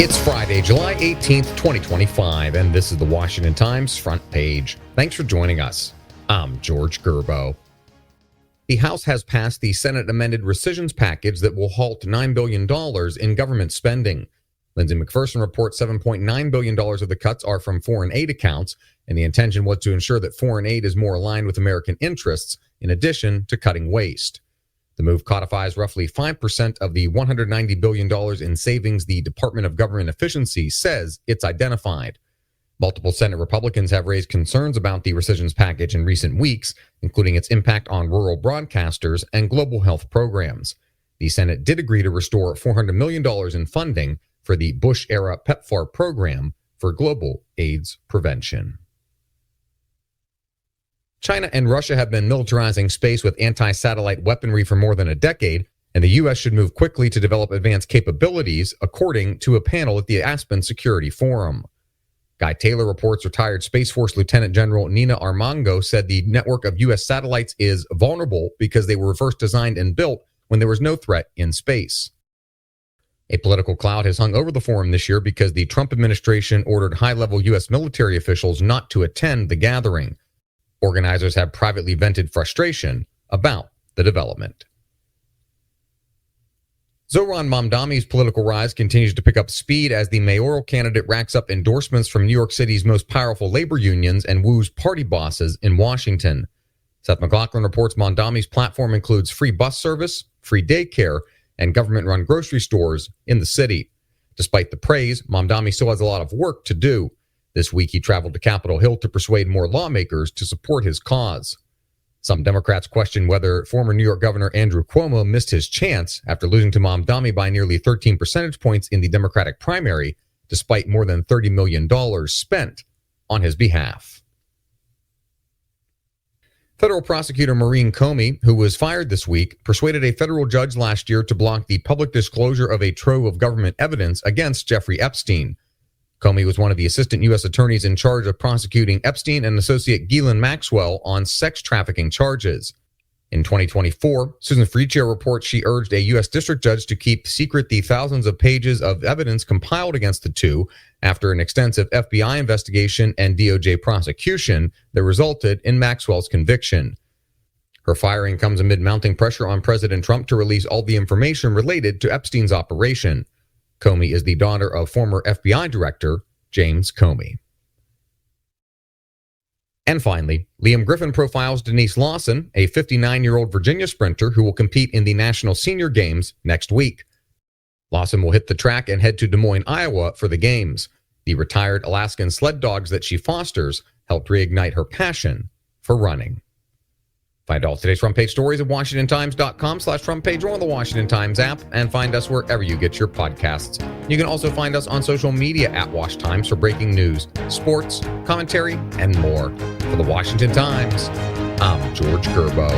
It's Friday, July 18th, 2025, and this is the Washington Times front page. Thanks for joining us. I'm George Gerbo. The House has passed the Senate-amended rescissions package that will halt $9 billion in government spending. Lindsay McPherson reports $7.9 billion of the cuts are from foreign aid accounts, and the intention was to ensure that foreign aid is more aligned with American interests, in addition to cutting waste. The move codifies roughly 5% of the $190 billion in savings the Department of Government Efficiency says it's identified. Multiple Senate Republicans have raised concerns about the rescissions package in recent weeks, including its impact on rural broadcasters and global health programs. The Senate did agree to restore $400 million in funding for the Bush-era PEPFAR program for global AIDS prevention. China and Russia have been militarizing space with anti-satellite weaponry for more than a decade, and the U.S. should move quickly to develop advanced capabilities, according to a panel at the Aspen Security Forum. Guy Taylor reports retired Space Force Lieutenant General Nina Armango said the network of U.S. satellites is vulnerable because they were first designed and built when there was no threat in space. A political cloud has hung over the forum this year because the Trump administration ordered high-level U.S. military officials not to attend the gathering. Organizers have privately vented frustration about the development. Zohran Mamdani's political rise continues to pick up speed as the mayoral candidate racks up endorsements from New York City's most powerful labor unions and woos party bosses in Washington. Seth MacLachlan reports Mamdani's platform includes free bus service, free daycare, and government-run grocery stores in the city. Despite the praise, Mamdani still has a lot of work to do. This week, he traveled to Capitol Hill to persuade more lawmakers to support his cause. Some Democrats question whether former New York Governor Andrew Cuomo missed his chance after losing to Mamdani by nearly 13 percentage points in the Democratic primary, despite more than $30 million spent on his behalf. Federal prosecutor Maureen Comey, who was fired this week, persuaded a federal judge last year to block the public disclosure of a trove of government evidence against Jeffrey Epstein. Comey was one of the assistant U.S. attorneys in charge of prosecuting Epstein and associate Ghislaine Maxwell on sex trafficking charges. In 2024, Susan Freechair reports she urged a U.S. district judge to keep secret the thousands of pages of evidence compiled against the two after an extensive FBI investigation and DOJ prosecution that resulted in Maxwell's conviction. Her firing comes amid mounting pressure on President Trump to release all the information related to Epstein's operation. Comey is the daughter of former FBI Director James Comey. And finally, Liam Griffin profiles Denise Lawson, a 59-year-old Virginia sprinter who will compete in the National Senior Games next week. Lawson will hit the track and head to Des Moines, Iowa for the games. The retired Alaskan sled dogs that she fosters helped reignite her passion for running. Find all today's front page stories at WashingtonTimes.com/front page or on the Washington Times app, and find us wherever you get your podcasts. You can also find us on social media at Wash Times for breaking news, sports, commentary, and more. For the Washington Times, I'm George Gerbo.